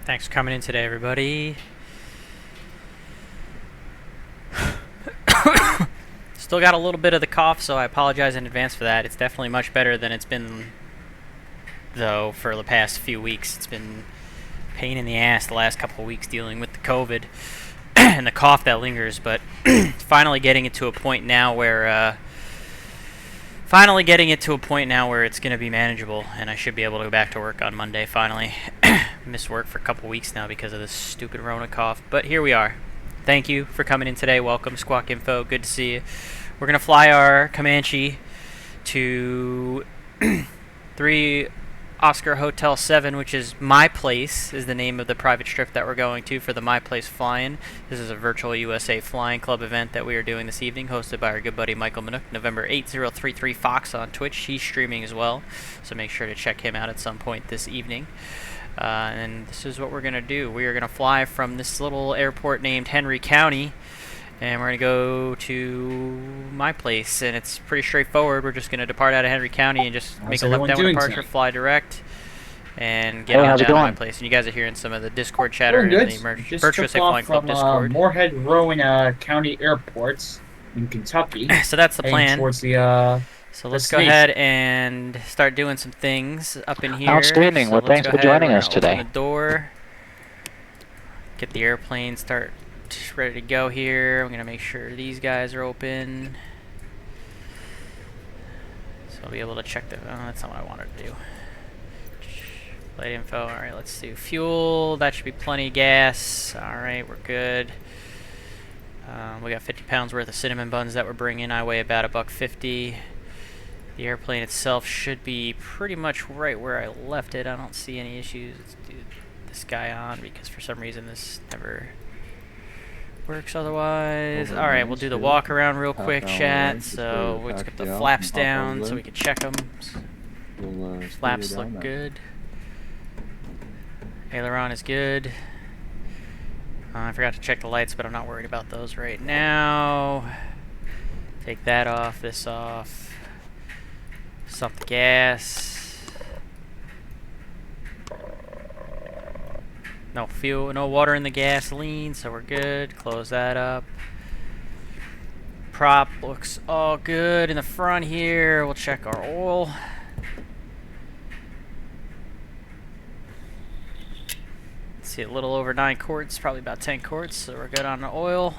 Thanks for coming in today, everybody. Still got a little bit of the cough, so I apologize in advance for that. It's definitely much better than it's been, though, for the past few weeks. It's been a pain in the ass the last couple of weeks dealing with the COVID and the cough that lingers, but finally getting it to a point now where it's going to be manageable, and I should be able to go back to work on Monday, finally. Missed work for a couple weeks now because of this stupid Rona cough, but here we are. Thank you for coming in today. Welcome, Squawk Info. Good to see you. We're going to fly our Comanche to 3 Oscar Hotel 7, which is My Place, is the name of the private strip that we're going to for the My Place fly-in. This is a virtual USA Flying Club event that we are doing this evening, hosted by our good buddy Michael Minook, November 8033 Fox on Twitch. He's streaming as well, so make sure to check him out at some point this evening. And this is what we're going to do. We are going to fly from this little airport named Henry County, and we're going to go to My Place, and it's pretty straightforward. We're just going to depart out of Henry County and just make a left-down departure, fly direct, and get on down to My Place. And you guys are hearing some of the Discord chatter and the Virtual USA Flying Club Discord. Moorhead, Rowan County airports in Kentucky. So that's the plan. Towards the, So let's go ahead and start doing some things up in here. Outstanding. So well, thanks for joining us today. Open the door. Get the airplane ready to go here. I'm going to make sure these guys are open. So I'll be able to check the... Oh, that's not what I wanted to do. Flight info. Alright, let's do fuel. That should be plenty of gas. Alright, we're good. We got 50 pounds worth of cinnamon buns that we're bringing. I weigh about $1.50. The airplane itself should be pretty much right where I left it. I don't see any issues. Let's do this guy on because for some reason this never works otherwise. Alright, we'll do the walk around real quick, chat. So let's get the flaps down so we can check them. Flaps look good. Aileron is good. I forgot to check the lights, but I'm not worried about those right now. Take that off, this off. Sump the gas. No fuel, no water in the gasoline, so we're good. Close that up. Prop looks all good in the front here. We'll check our oil. Let's see, a little over 9 quarts, probably about 10 quarts, so we're good on the oil.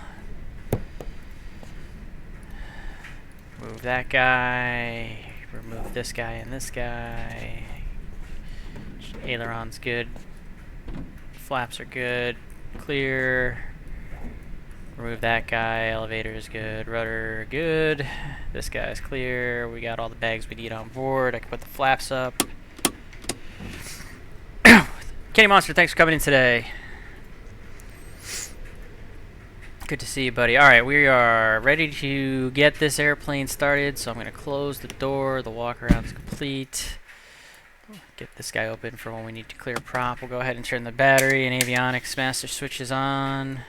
Move that guy. Remove this guy and this guy. Aileron's good. Flaps are good. Clear. Remove that guy. Elevator is good. Rudder good. This guy's clear. We got all the bags we need on board. I can put the flaps up. Kenny Monster, thanks for coming in today. Good to see you, buddy. Alright, we are ready to get this airplane started, so I'm going to close the door. The walk around is complete. Get this guy open for when we need to clear prop. We'll go ahead and turn the battery and avionics master switches on.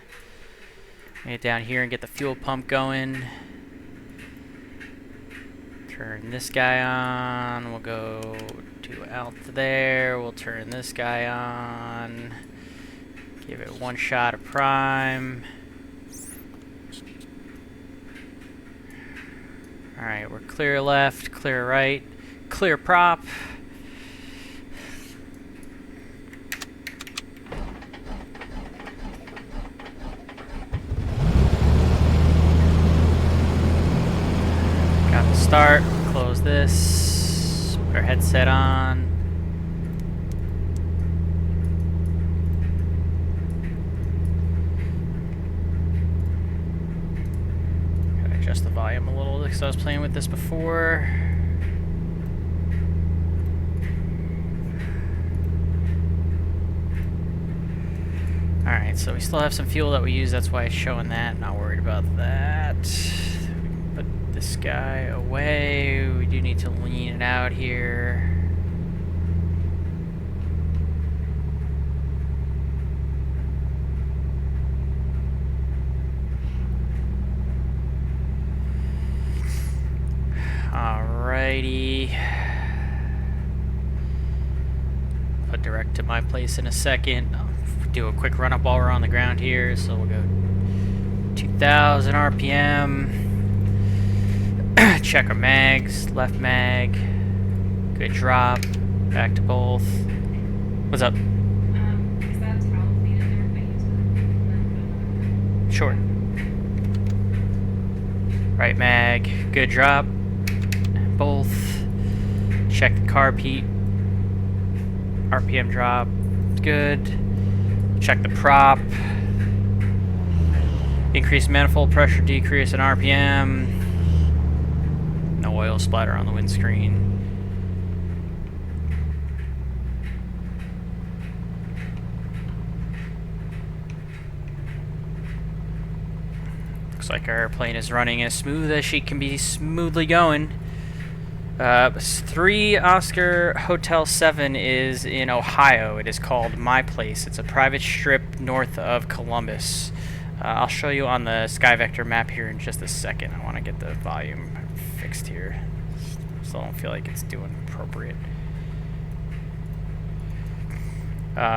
Get down here and get the fuel pump going. Turn this guy on. We'll go to out there. We'll turn this guy on. Give it one shot of prime. Alright, we're clear left, clear right, clear prop. Got the start, close this, put our headset on. Adjust the volume a little because I was playing with this before. Alright, so we still have some fuel that we use, that's why it's showing that. Not worried about that. Put this guy away. We do need to lean it out here. Alrighty. Put direct to My Place in a second. do a quick run up while we're on the ground here. So we'll go 2,000 RPM. Check our mags, left mag, good drop, back to both. What's up? Is that towel clean in there if I use it? Sure. Right mag, good drop, both. Check the carb heat, RPM drop, good. Check the prop, increase manifold pressure, decrease in RPM. No oil splatter on the windscreen. Looks like our airplane is running as smooth as she can be smoothly going. 3 Oscar Hotel 7 is in Ohio. It is called My Place. It's a private strip north of Columbus. I'll show you on the SkyVector map here in just a second. I want to get the volume fixed here, so I don't feel like it's doing appropriate.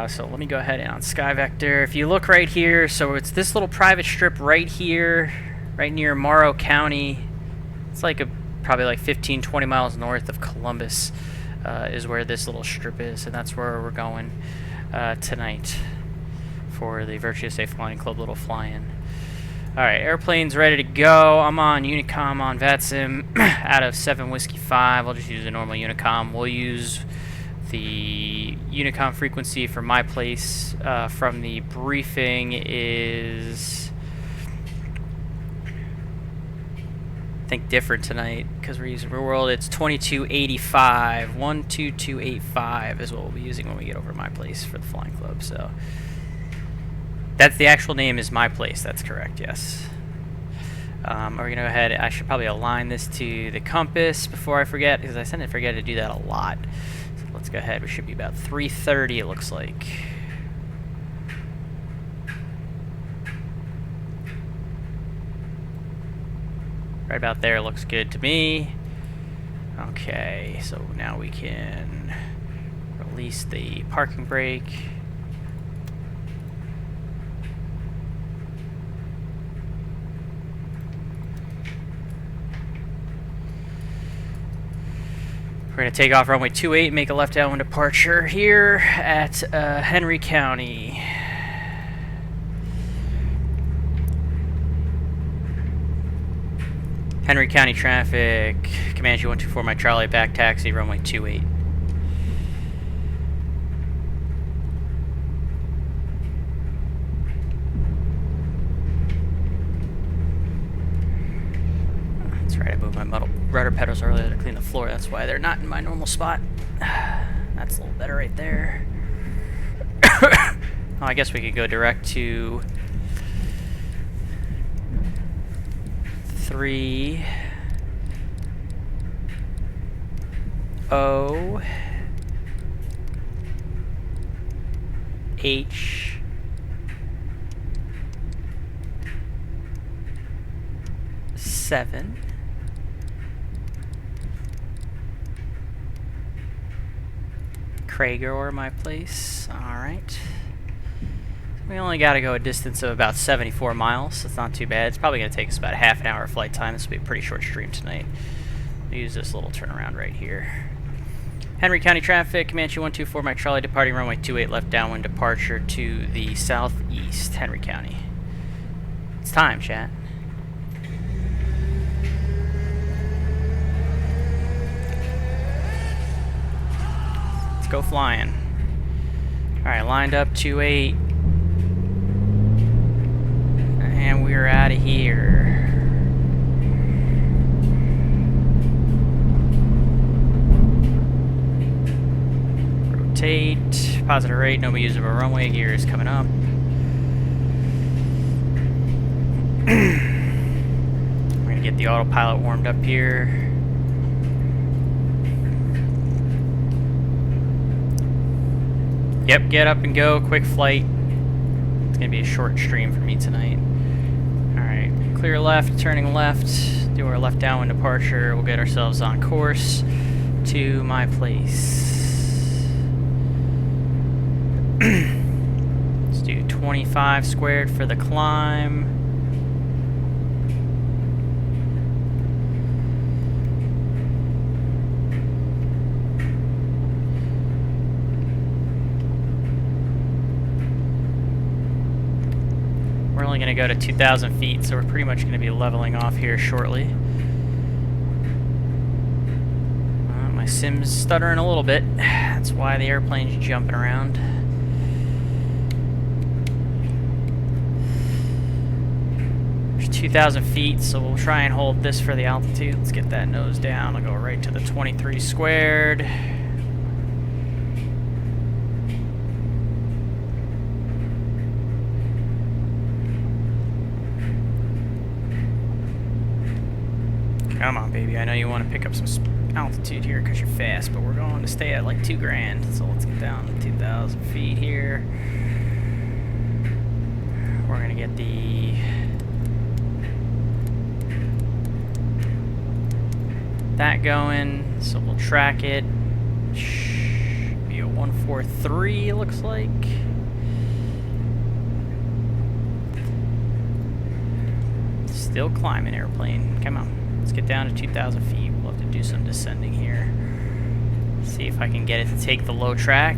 So let me go ahead and on SkyVector. If you look right here, so it's this little private strip right here, right near Morrow County. It's like probably like 15-20 miles north of Columbus is where this little strip is, and that's where we're going tonight for the Virtuous Safe Flying Club little fly-in. Alright, airplane's ready to go. I'm on Unicom on VATSIM out of 7 Whiskey 5. I'll just use a normal Unicom. We'll use the Unicom frequency for My Place from the briefing is, I think, different tonight because we're using Real World. It's 2285. 12285 is what we'll be using when we get over to My Place for the Flying Club. So that's the actual name, is My Place. That's correct, yes. We're going to go ahead. I should probably align this to the compass before I forget, because I tend to forget to do that a lot. So let's go ahead. We should be about 330, it looks like. Right about there looks good to me. Okay, so now we can release the parking brake. We're going to take off runway 28, make a left downwind departure here at Henry County. Henry County traffic, Comanche 124, my Charlie, back taxi, runway 28. That's right, I moved my rudder pedals earlier to clean the floor. That's why they're not in my normal spot. That's a little better right there. Well, I guess we could go direct to 3 O H seven Krager, or My Place. Alright. We only got to go a distance of about 74 miles, so it's not too bad. It's probably going to take us about half an hour of flight time. This will be a pretty short stream tonight. We'll use this little turnaround right here. Henry County traffic, Comanche 124, my Charlie, departing runway 28, left downwind departure to the southeast, Henry County. It's time, chat. Let's go flying. Alright, lined up 28. And we're out of here. Rotate. Positive rate. Nobody using a runway. Gear is coming up. We're going to get the autopilot warmed up here. Yep, get up and go. Quick flight. It's going to be a short stream for me tonight. Alright, clear left, turning left, do our left downwind departure. We'll get ourselves on course to My Place. Let's do 25 squared for the climb. We're only going to go to 2,000 feet, so we're pretty much going to be leveling off here shortly. My sim's stuttering a little bit. That's why the airplane's jumping around. There's 2,000 feet, so we'll try and hold this for the altitude. Let's get that nose down. I'll go right to the 23 squared. Come on, baby. I know you want to pick up some altitude here because you're fast, but we're going to stay at like 2 grand. So let's get down to 2,000 feet here. We're going to get that going. So we'll track it. Should be a 143, it looks like. Still climbing airplane. Come on. Let's get down to 2,000 feet. We'll have to do some descending here. See if I can get it to take the low track.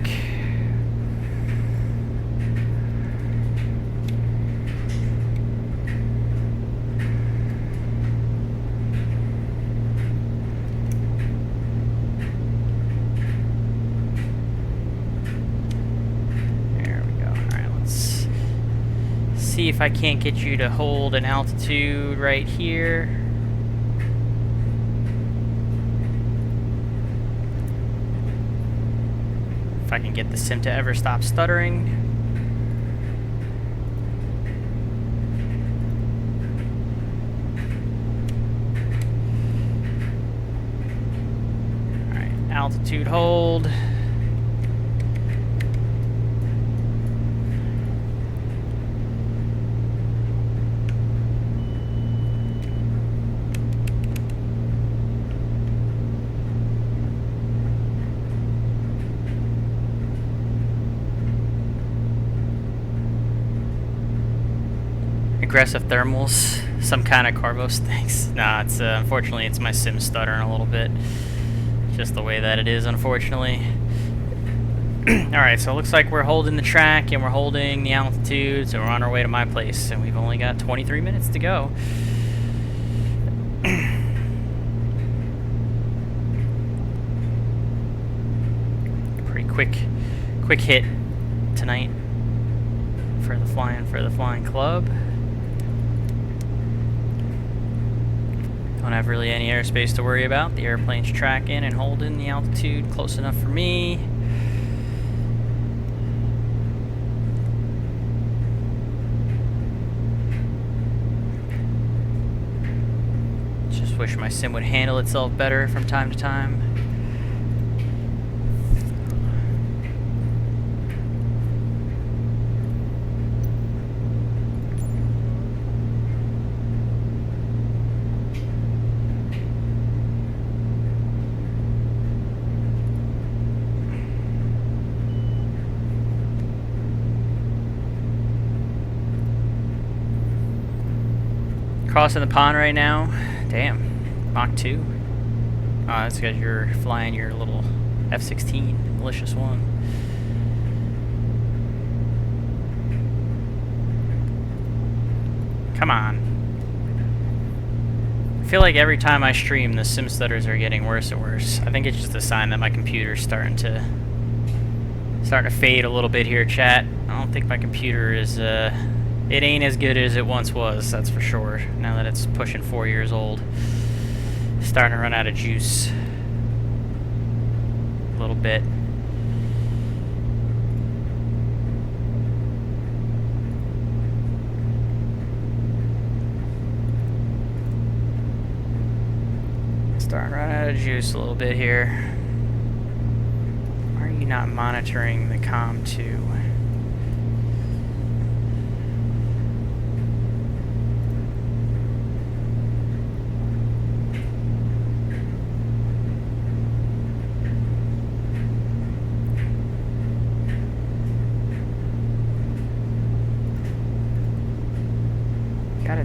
There we go. Alright, let's see if I can't get you to hold an altitude right here. If I can get the sim to ever stop stuttering. Alright, altitude hold. Aggressive thermals, some kind of Carvos, thanks. Nah, it's unfortunately it's my sim stuttering a little bit. Just the way that it is, unfortunately. Alright, so it looks like we're holding the track and we're holding the altitude, so we're on our way to my place, and we've only got 23 minutes to go. Pretty quick hit tonight for the flying club. Don't have really any airspace to worry about. The airplane's tracking and holding the altitude close enough for me. Just wish my sim would handle itself better from time to time. Crossing the pond right now. Damn. Mach 2. Oh, that's because you're flying your little F-16. Malicious one. Come on. I feel like every time I stream, the sim stutters are getting worse and worse. I think it's just a sign that my computer's starting to fade a little bit here, chat. I don't think my computer is, it ain't as good as it once was, that's for sure. Now that it's pushing 4 years old. Starting to run out of juice. A little bit. Starting to run out of juice a little bit here. Why are you not monitoring the comm too?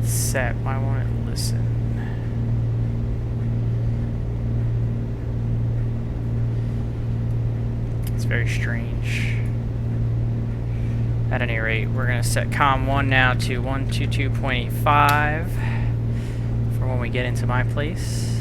set. Why won't it listen? It's very strange. At any rate, we're going to set COM1 now to 122.85 for when we get into my place.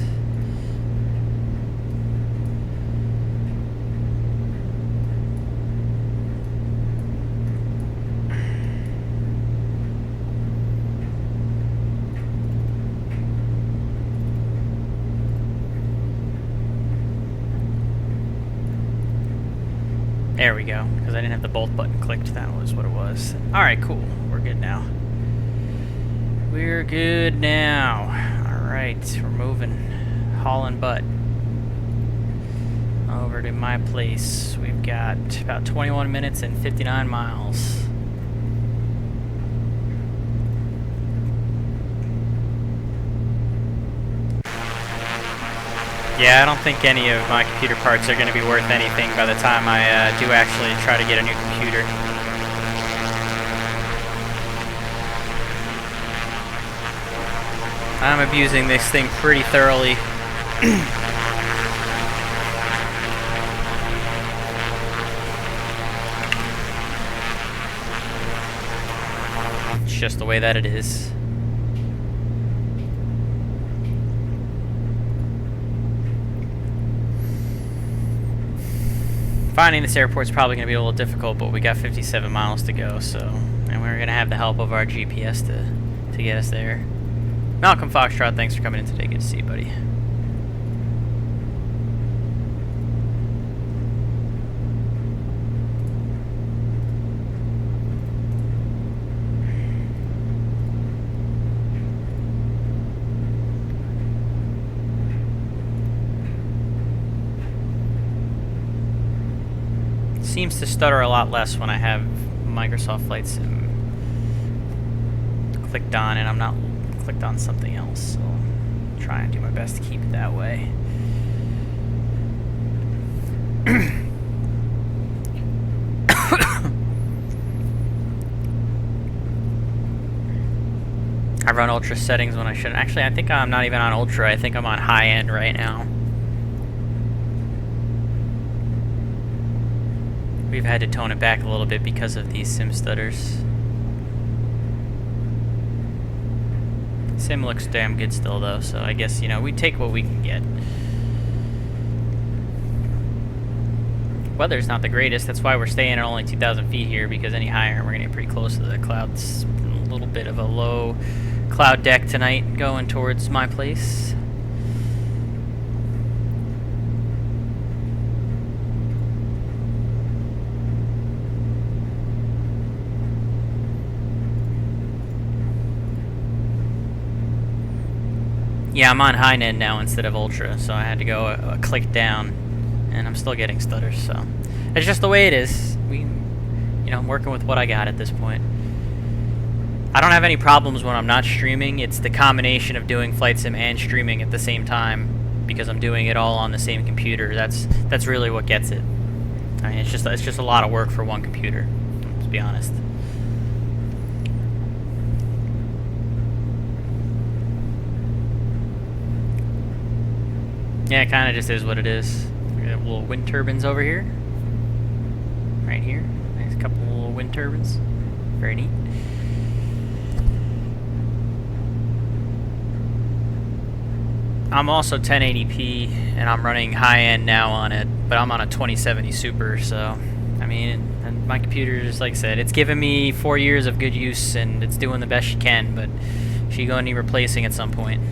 There we go, because I didn't have the bolt button clicked. That was what it was. Alright, cool. We're good now. We're good now. Alright, we're moving. Hauling butt. Over to my place. We've got about 21 minutes and 59 miles. Yeah, I don't think any of my computer parts are going to be worth anything by the time I do actually try to get a new computer. I'm abusing this thing pretty thoroughly. It's just the way that it is. Finding this airport's probably going to be a little difficult, but we got 57 miles to go, so... And we're going to have the help of our GPS to get us there. Malcolm Foxtrot, thanks for coming in today. Good to see you, buddy. Seems to stutter a lot less when I have Microsoft Flight Sim clicked on and I'm not clicked on something else, so I'll try and do my best to keep it that way. I run ultra settings when I shouldn't. Actually, I think I'm not even on ultra. I think I'm on high end right now. We've had to tone it back a little bit because of these sim stutters. Sim looks damn good still though, so I guess, you know, we take what we can get. Weather's not the greatest, that's why we're staying at only 2,000 feet here, because any higher we're gonna get pretty close to the clouds. A little bit of a low cloud deck tonight going towards my place. Yeah, I'm on high end now instead of ultra, so I had to go a click down, and I'm still getting stutters, so it's just the way it is. I'm working with what I got at this point. I don't have any problems when I'm not streaming. It's the combination of doing Flight Sim and streaming at the same time, because I'm doing it all on the same computer. That's really what gets it. I mean, it's just a lot of work for one computer, to be honest. Yeah, it kind of just is what it is. We have little wind turbines over here. Right here. Nice couple little wind turbines. Very neat. I'm also 1080p, and I'm running high-end now on it, but I'm on a 2070 Super, so... I mean, and my computer, just like I said, it's given me 4 years of good use, and it's doing the best she can, but she's going to need replacing at some point.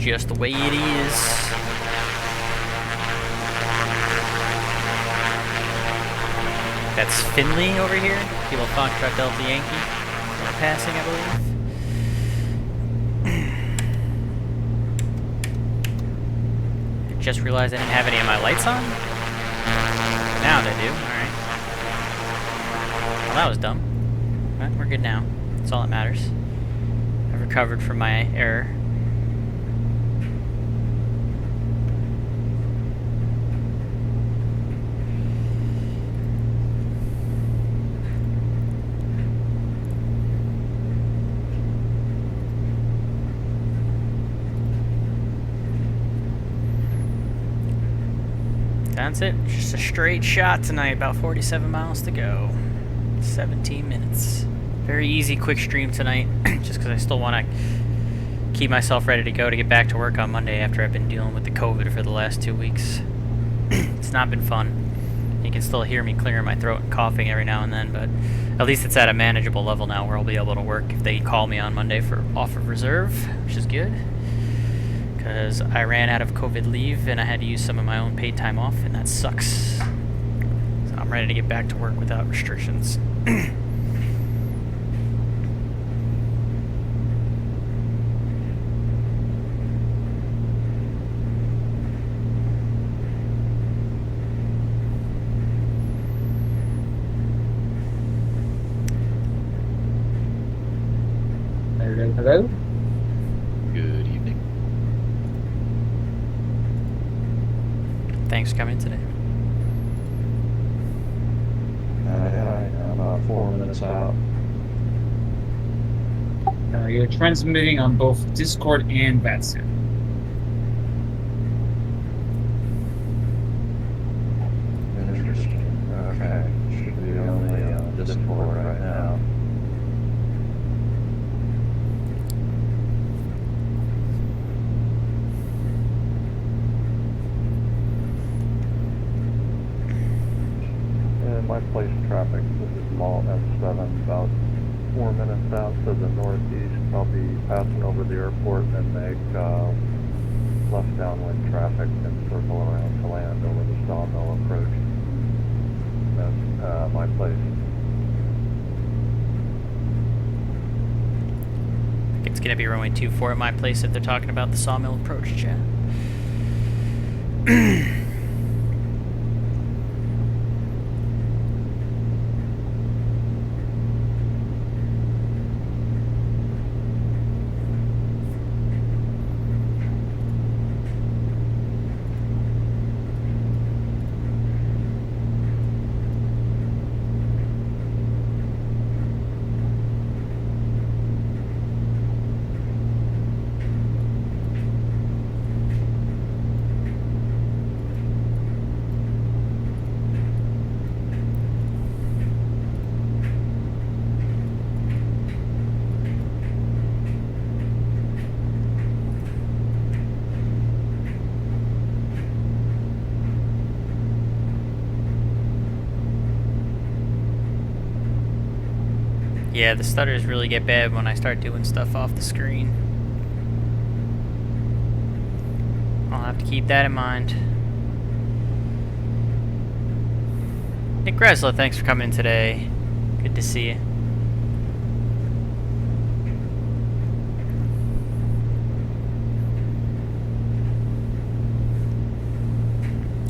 Just the way it is. That's Finley over here. Kilo Foxtrot Delta Yankee. Passing, I believe. I just realized I didn't have any of my lights on. Now they do. Alright. Well, that was dumb. But we're good now. That's all that matters. I've recovered from my error. that's it. Just a straight shot tonight, about 47 miles to go. 17 minutes. Very easy, quick stream tonight, just because I still want to keep myself ready to go to get back to work on Monday after I've been dealing with the COVID for the last 2 weeks. It's not been fun. You can still hear me clearing my throat and coughing every now and then, but at least it's at a manageable level now where I'll be able to work if they call me on Monday for off of reserve, which is good. Because I ran out of COVID leave and I had to use some of my own paid time off, and that sucks. So I'm ready to get back to work without restrictions. Hello? Good evening. Thanks for coming in today. I'm about 4 minutes out. You're transmitting on both Discord and VATSIM. Interesting. Okay. Should be only on Discord right now. In my place traffic, this is Mall M7, about 4 minutes out to the northeast. I'll be passing over the airport and make left downwind traffic and circle around to land over the Sawmill approach. That's my place. It's going to be runway 24 at my place if they're talking about the Sawmill approach, chat. Yeah, the stutters really get bad when I start doing stuff off the screen. I'll have to keep that in mind. Nick Gresla, thanks for coming in today. Good to see you.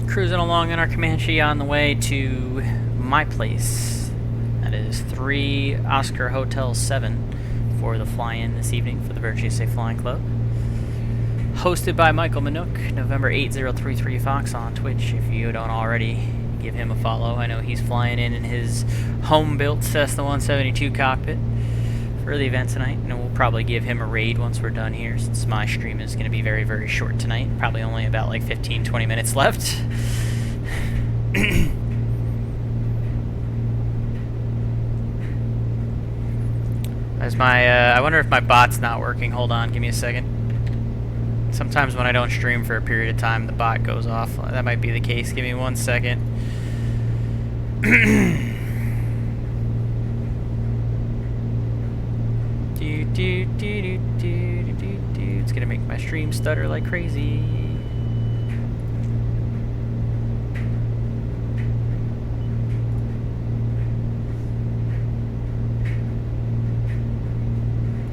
Cruising along in our Comanche on the way to my place. That is 3 Oscar Hotel 7 for the fly-in this evening for the Virtue Safe Flying Club. Hosted by Michael Minook, November 8033 Fox on Twitch. If you don't already, give him a follow. I know he's flying in his home-built Cessna 172 cockpit for the event tonight, and we'll probably give him a raid once we're done here, since my stream is going to be very, very short tonight. Probably only about like 15-20 minutes left. There's my, I wonder if my bot's not working. Hold on, give me a second. Sometimes when I don't stream for a period of time, the bot goes off. That might be the case. Give me 1 second. It's gonna make my stream stutter like crazy.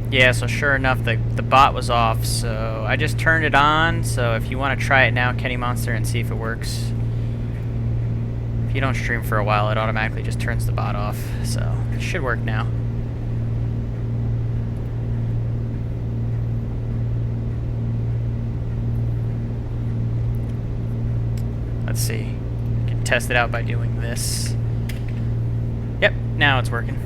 Yeah, so sure enough, the bot was off, so I just turned it on. So if you want to try it now, Kenny Monster, and see if it works. If you don't stream for a while, it automatically just turns the bot off, so it should work now. Let's see. I can test it out by doing this. Yep, now it's working.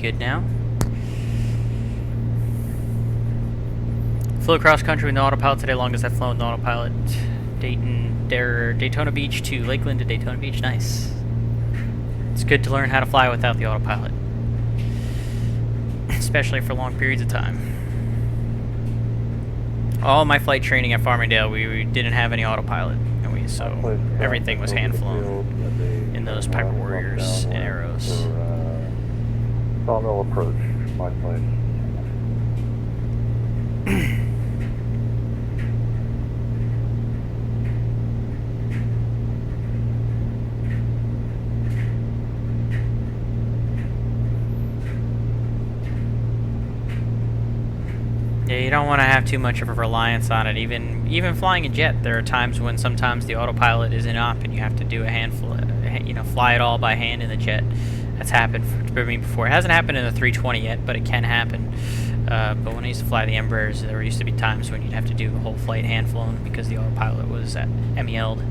good now. Flew across country with no autopilot today, longest I've flown with no autopilot. Daytona Beach to Lakeland to Daytona Beach, nice. It's good to learn how to fly without the autopilot. Especially for long periods of time. All my flight training at Farmingdale, we didn't have any autopilot. So everything was hand flown in those Piper Warriors and Arrows. Sawmill approach, my place. Yeah, you don't want to have too much of a reliance on it. Even flying a jet, there are times when sometimes the autopilot isn't up and you have to do a handful, fly it all by hand in the jet. That's happened for me before. It hasn't happened in the 320 yet, but it can happen. But when I used to fly the Embraers, there used to be times when you'd have to do the whole flight hand flown because the autopilot was MEL'd.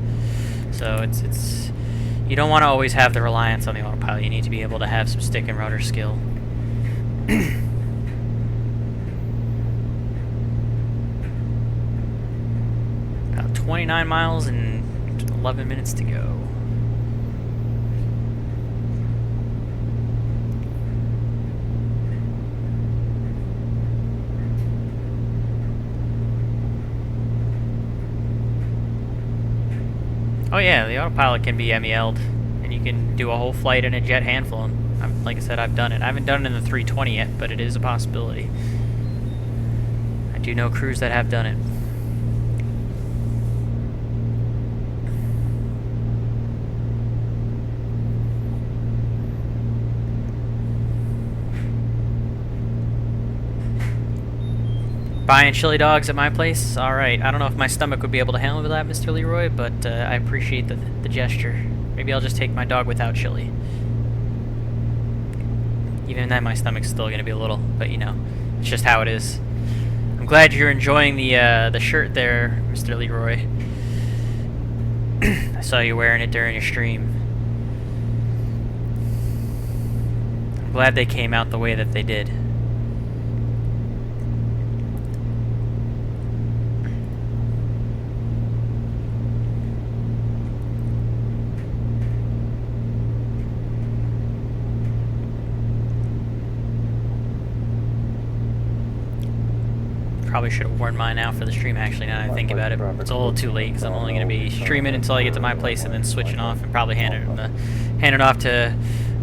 So it's you don't want to always have the reliance on the autopilot. You need to be able to have some stick and rudder skill. 29 miles and 11 minutes to go. Oh yeah, the autopilot can be MEL'd, and you can do a whole flight in a jet hand flown. Like I said, I've done it. I haven't done it in the 320 yet, but it is a possibility. I do know crews that have done it. Buying chili dogs at my place? Alright, I don't know if my stomach would be able to handle that, Mr. Leroy, but I appreciate the gesture. Maybe I'll just take my dog without chili. Even then, my stomach's still going to be a little, but you know, it's just how it is. I'm glad you're enjoying the shirt there, Mr. Leroy. I saw you wearing it during your stream. I'm glad they came out the way that they did. Probably should have worn mine out for the stream, actually, now that I think about it. It's a little too late, because I'm only going to be streaming until I get to my place and then switching off and probably hand it off to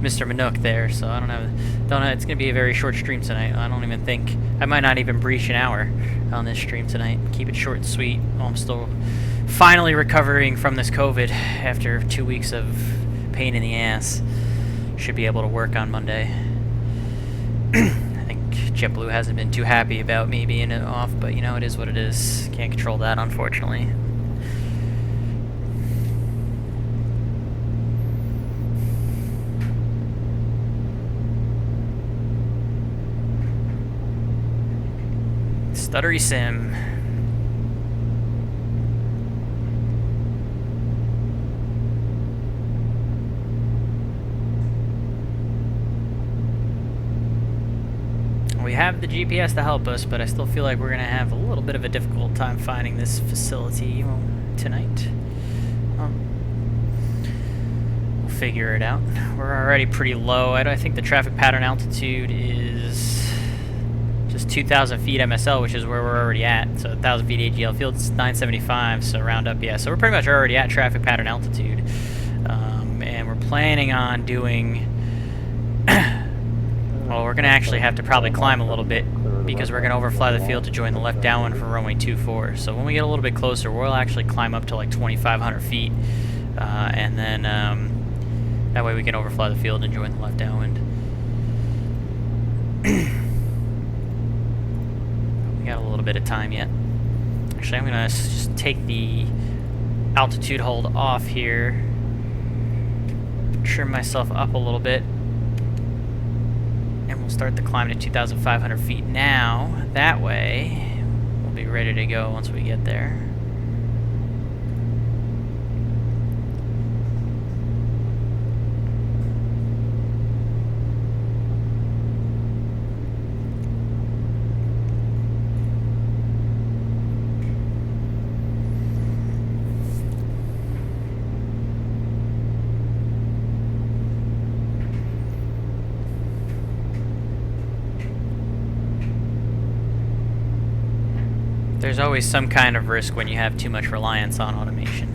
Mr. Minook there, so I don't know, it's going to be a very short stream tonight. I don't even think, I might not even breach an hour on this stream tonight. Keep it short and sweet. I'm still finally recovering from this COVID after 2 weeks of pain in the ass. Should be able to work on Monday. JetBlue hasn't been too happy about me being off, but you know, it is what it is. Can't control that, unfortunately. Stuttery Sim. We have the GPS to help us, but I still feel like we're going to have a little bit of a difficult time finding this facility tonight. We'll figure it out. We're already pretty low. I think the traffic pattern altitude is just 2,000 feet MSL, which is where we're already at. So 1,000 feet AGL field is 975, so round up, yeah. So we're pretty much already at traffic pattern altitude. And we're planning on doing... Well, we're going to actually have to probably climb a little bit because we're going to overfly the field to join the left downwind for runway 24. So when we get a little bit closer, we'll actually climb up to like 2,500 feet. And then that way we can overfly the field and join the left downwind. We got a little bit of time yet. Actually, I'm going to just take the altitude hold off here. Trim myself up a little bit. And we'll start the climb to 2,500 feet now. That way, we'll be ready to go once we get there. There's always some kind of risk when you have too much reliance on automation.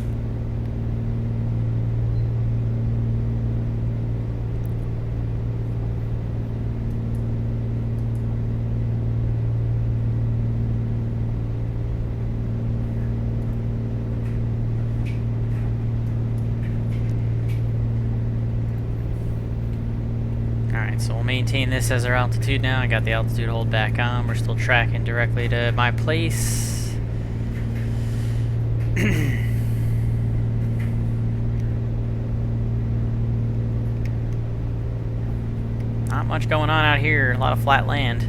Alright, so we'll maintain this as our altitude now. I got the altitude hold back on. We're still tracking directly to my place. Not much going on out here. A lot of flat land.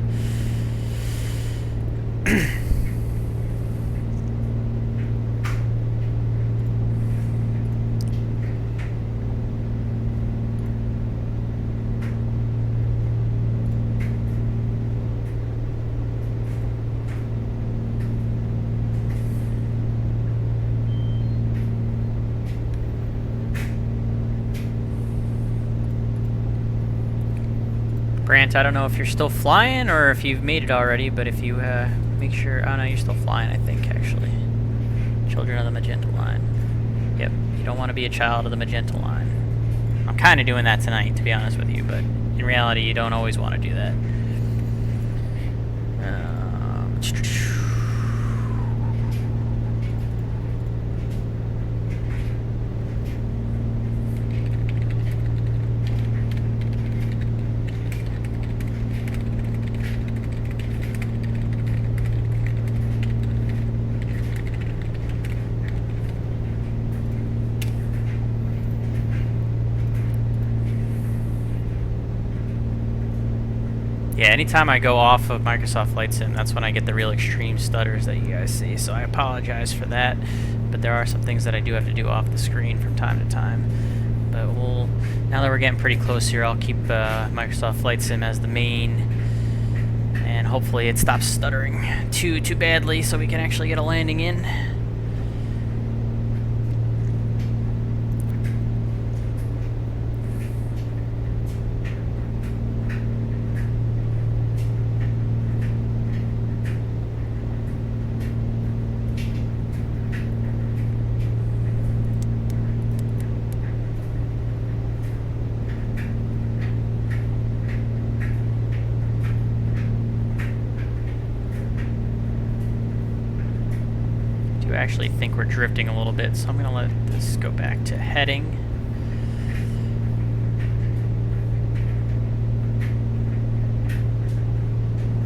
Brant, I don't know if you're still flying or if you've made it already, but if you make sure... Oh no, you're still flying, I think, actually. Children of the magenta line. Yep, you don't want to be a child of the magenta line. I'm kind of doing that tonight, to be honest with you, but in reality, you don't always want to do that. Yeah, anytime I go off of Microsoft Flight Sim, that's when I get the real extreme stutters that you guys see, so I apologize for that. But there are some things that I do have to do off the screen from time to time. But we'll, now that we're getting pretty close here, I'll keep Microsoft Flight Sim as the main, and hopefully it stops stuttering too badly so we can actually get a landing in. I actually think we're drifting a little bit, so I'm going to let this go back to heading.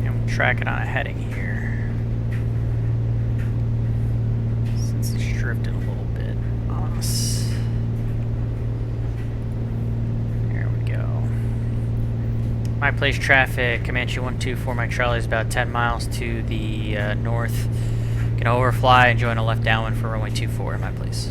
And we'll track it on a heading here. Since it's drifted a little bit on us. There we go. My place traffic, Comanche 124, Mike Charlie is about 10 miles to the north. Gonna overfly and join a left downwind for runway 24 in my place.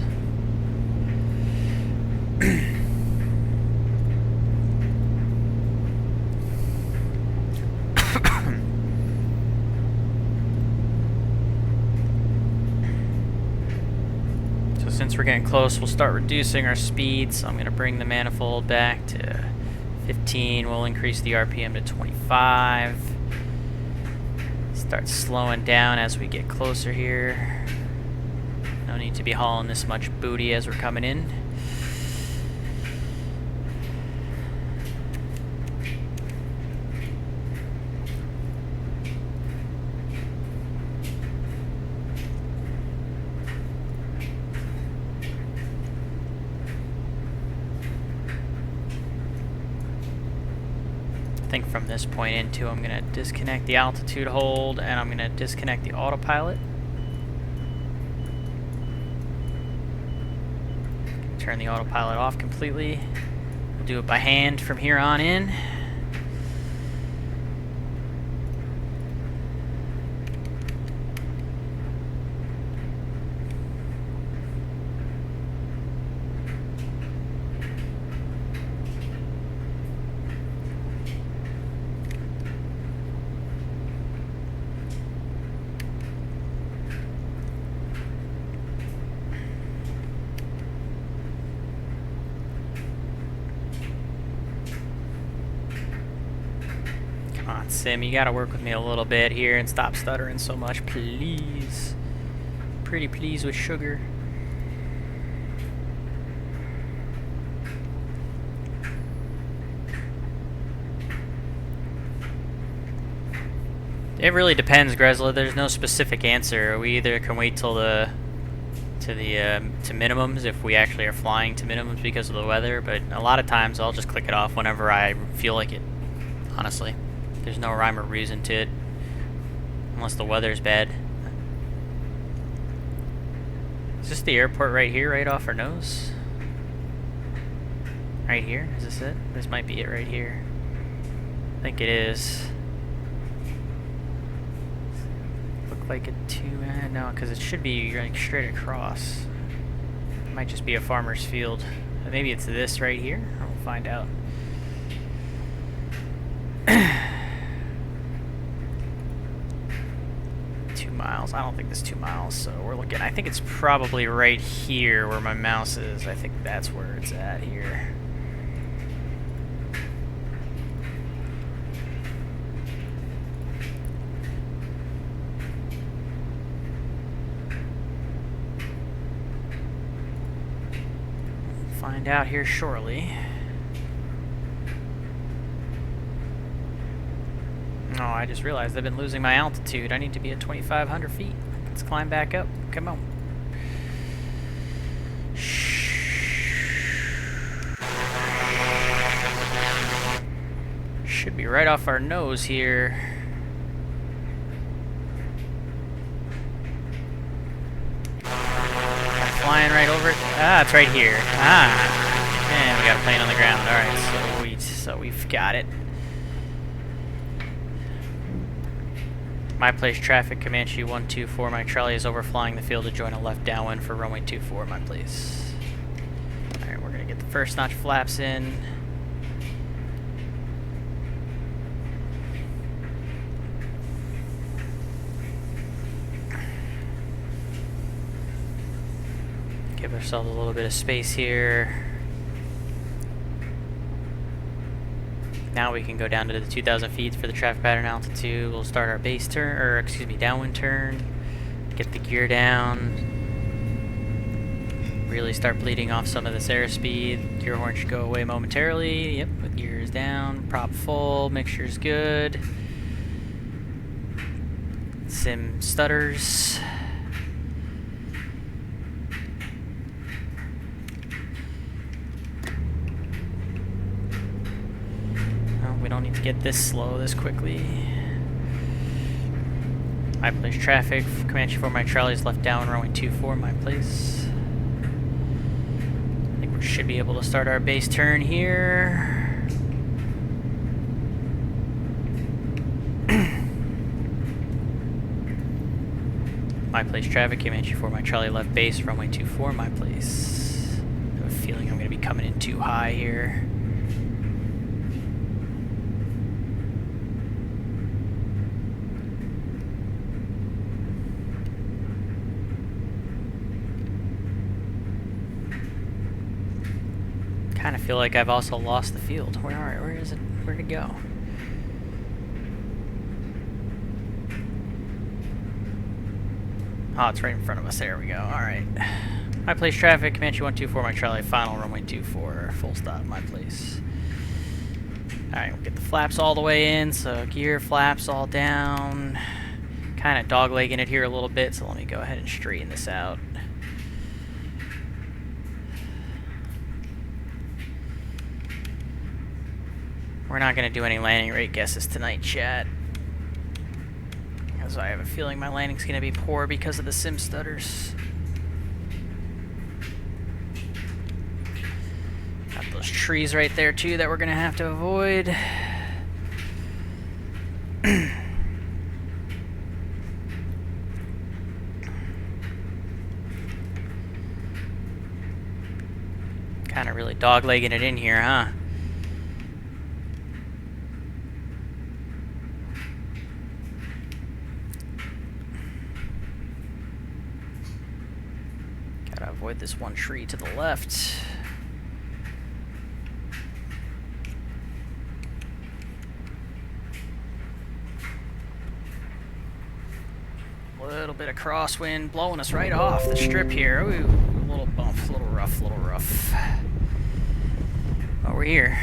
So since we're getting close, we'll start reducing our speed. So I'm gonna bring the manifold back to 15. We'll increase the RPM to 25. Start slowing down as we get closer here. No need to be hauling this much booty as we're coming in. I think from this point into, I'm going to disconnect the altitude hold and I'm going to disconnect the autopilot. Turn the autopilot off completely. We'll do it by hand from here on in. Come on, Sim, you gotta work with me a little bit here and stop stuttering so much, please. Pretty please with sugar. It really depends, Gresla. There's no specific answer. We either can wait till to minimums if we actually are flying to minimums because of the weather, but a lot of times I'll just click it off whenever I feel like it. Honestly, there's no rhyme or reason to it unless the weather's bad. Is this the airport right here, right off our nose? Right here? Is this it? This might be it right here. I think it is. Look like a no, because it should be like straight across. It might just be a farmer's field. Maybe it's this right here. We'll find out. 2 miles. I don't think it's 2 miles, so we're looking. I think it's probably right here where my mouse is. I think that's where it's at here. Find out here shortly. Oh, I just realized I've been losing my altitude. I need to be at 2,500 feet. Let's climb back up. Come on. Should be right off our nose here. Flying right over it. Ah, it's right here. Ah, and we got a plane on the ground. All right, so we've got it. My place traffic, Comanche 124. My trolley is overflying the field to join a left downwind for runway 24. My place. All right, we're gonna get the first notch flaps in. Give ourselves a little bit of space here. Now we can go down to the 2,000 feet for the traffic pattern altitude. We'll start our base turn, or excuse me, downwind turn. Get the gear down. Really start bleeding off some of this airspeed. Gear horn should go away momentarily. Yep, with gears down, prop full, mixture's good. Sim stutters. We don't need to get this slow this quickly. My place traffic. Comanche for my trolley's left down runway 24. My place. I think we should be able to start our base turn here. My place traffic. Comanche for my trolley left base runway 24. My place. I have a feeling I'm going to be coming in too high here. I kind of feel like I've also lost the field. Where is it? Where'd it go? Oh, it's right in front of us. There we go. Alright. My place traffic, Comanche 124, my trolley, final runway 24, full stop, my place. Alright, we'll get the flaps all the way in, so gear, flaps all down. Kind of doglegging it here a little bit, so let me go ahead and straighten this out. We're not going to do any landing rate guesses tonight, chat. Because I have a feeling my landing's going to be poor because of the sim stutters. Got those trees right there, too, that we're going to have to avoid. Kind of really doglegging it in here, huh? Gotta avoid this one tree to the left. little bit of crosswind blowing us right off the strip here. Ooh, a little bump, a little rough, a little rough. Oh, we're here.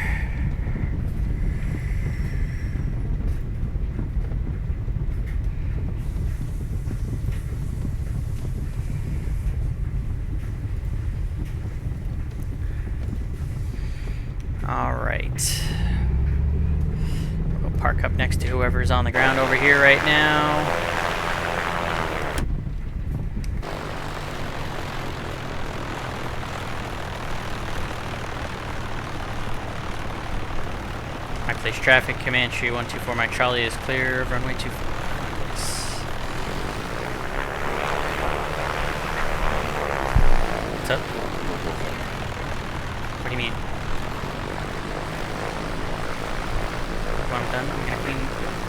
Alright. We'll go park up next to whoever's on the ground over here right now. I place traffic, Comanche 124, my Charlie is clear of runway 24. What's up? What do you mean? When I'm done, I'm gonna clean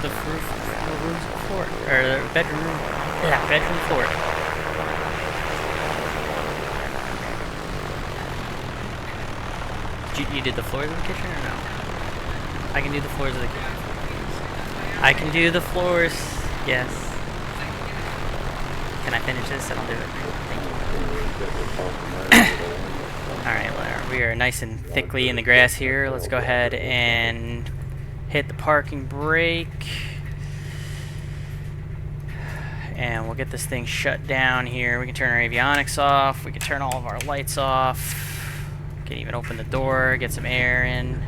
the roof, the room's floor, or the bedroom, yeah, bedroom floor. You did the floors of the kitchen or no? I can do the floors of the kitchen. I can do the floors, yes. Can I finish this and I'll do it? Thank you. Alright, we are nice and thickly in the grass here. Let's go ahead and hit the parking brake. And we'll get this thing shut down here. We can turn our avionics off. We can turn all of our lights off. We can even open the door, get some air in.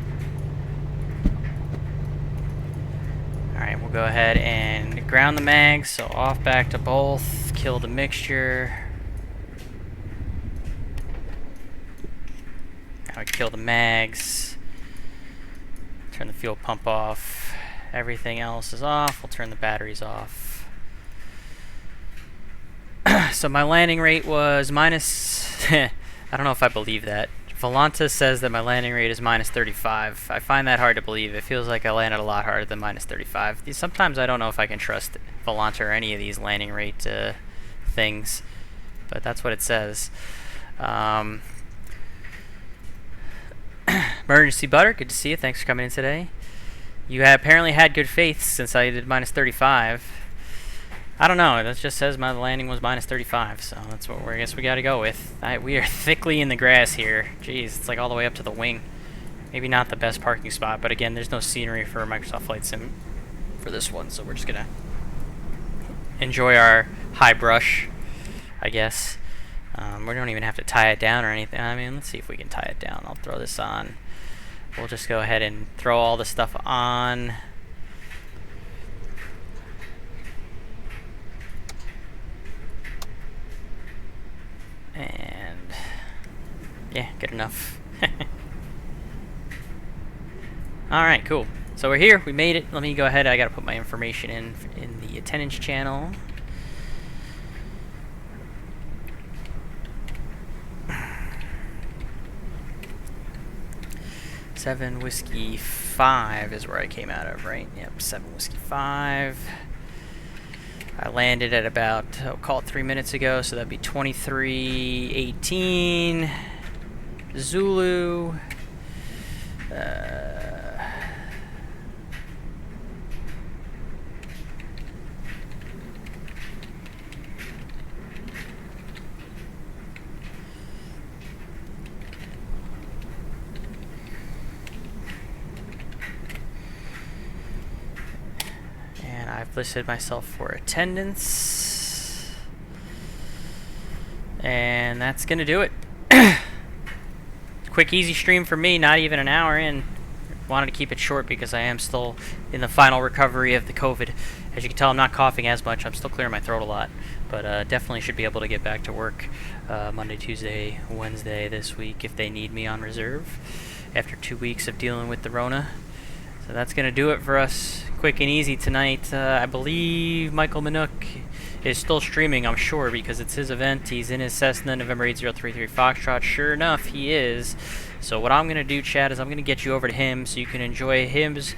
Alright, we'll go ahead and ground the mags. So off back to both. Kill the mixture. Now we kill the mags. Turn the fuel pump off. Everything else is off. We'll turn the batteries off. So my landing rate was minus... I don't know if I believe that. Volanta says that my landing rate is minus 35. I find that hard to believe. It feels like I landed a lot harder than minus 35. Sometimes I don't know if I can trust Volanta or any of these landing rate things, but that's what it says. Emergency Butter, good to see you. Thanks for coming in today. You apparently had good faith since I did minus 35. I don't know. It just says my landing was minus 35, so that's what I guess we got to go with. We are thickly in the grass here. Jeez, it's like all the way up to the wing. Maybe not the best parking spot, but again, there's no scenery for Microsoft Flight Sim for this one, so we're just gonna enjoy our high brush, I guess. We don't even have to tie it down or anything. I mean, let's see if we can tie it down. I'll throw this on. We'll just go ahead and throw all the stuff on. And yeah, good enough. Alright, cool. So we're here, we made it. Let me go ahead, I gotta put my information in the attendance channel. Seven Whiskey 5 is where I came out of, right? Yep, 7 Whiskey 5. I landed at about, call it 3 minutes ago, so that'd be 23:18. Zulu. I've listed myself for attendance, and that's gonna do it. Quick, easy stream for me, not even an hour in. Wanted to keep it short because I am still in the final recovery of the COVID. As you can tell, I'm not coughing as much. I'm still clearing my throat a lot, but definitely should be able to get back to work Monday, Tuesday, Wednesday this week if they need me on reserve after 2 weeks of dealing with the Rona. So that's going to do it for us. Quick and easy tonight. I believe Michael Minook is still streaming, I'm sure, because it's his event. He's in his Cessna, November 8033 Foxtrot. Sure enough, he is. So what I'm going to do, Chad, is I'm going to get you over to him so you can enjoy his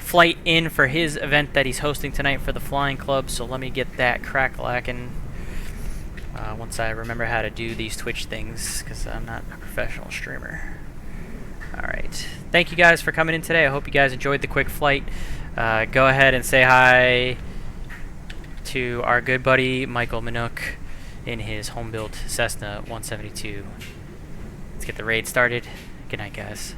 flight in for his event that he's hosting tonight for the Flying Club. So let me get that crack-lacking once I remember how to do these Twitch things, because I'm not a professional streamer. Alright, thank you guys for coming in today. I hope you guys enjoyed the quick flight. Go ahead and say hi to our good buddy Michael Minook in his home-built Cessna 172. Let's get the raid started. Good night, guys.